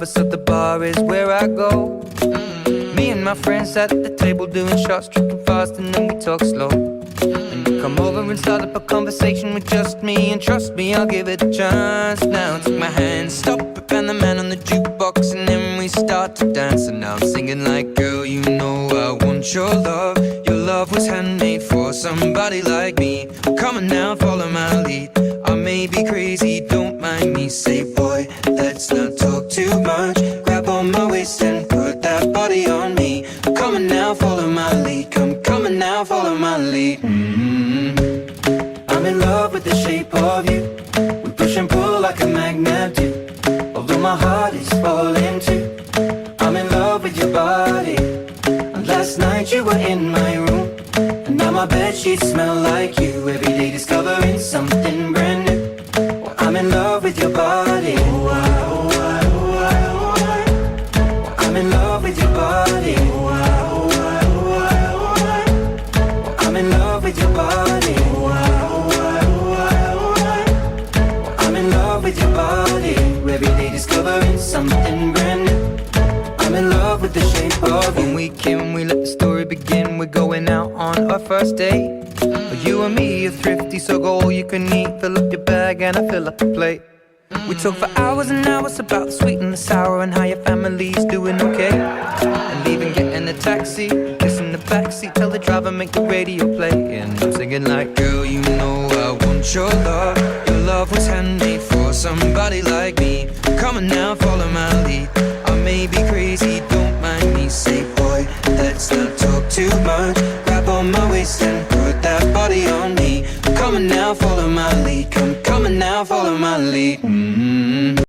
so the bar is where I go. Me and my friends at the table doing shots, tripping fast, and then we talk slow. And you come over and start up a conversation with just me, and trust me, I'll give it a chance. Now take my hand, stop it, and the man on the jukebox, and then we start to dance. And now I'm singing like, girl, you know I want your love. Your love was handmade for somebody like me. Come on now, follow my lead. I may be crazy, don't mind me. Say, boy, let's not talk too much. Grab on my waist and put that body on me. Come on now, follow my lead. Come on now, follow my lead. I'm in love with the shape of you. We push and pull like a magnet do. Although my heart is falling too. I'm in love with your body. And last night you were in my room, and now my bedsheets smell like you. Every day discovering something brand new. Well, I'm in love with your body. I'm in love with your body. I'm in love with your body. I'm in love with your body. Every day discovering something brand new. I'm in love with the shape of you. When we came, we let the story begin. We're going out on our first date. But you and me are thrifty, so go all you can eat. Fill up your bag and I fill up the plate. We talk for hours and hours about the sweet and the sour, and how your family's doing okay. And even getting a taxi, kissing the backseat, tell the driver make the radio play. And I'm singing like, girl, you know I want your love. Your love was handmade for somebody like me. Come on now, follow my lead. I may be crazy, don't mind me. Say, boy, let's not talk too much. Grab on my waist and put that body on me. Come on now, follow my lead. Come on now, follow my lead.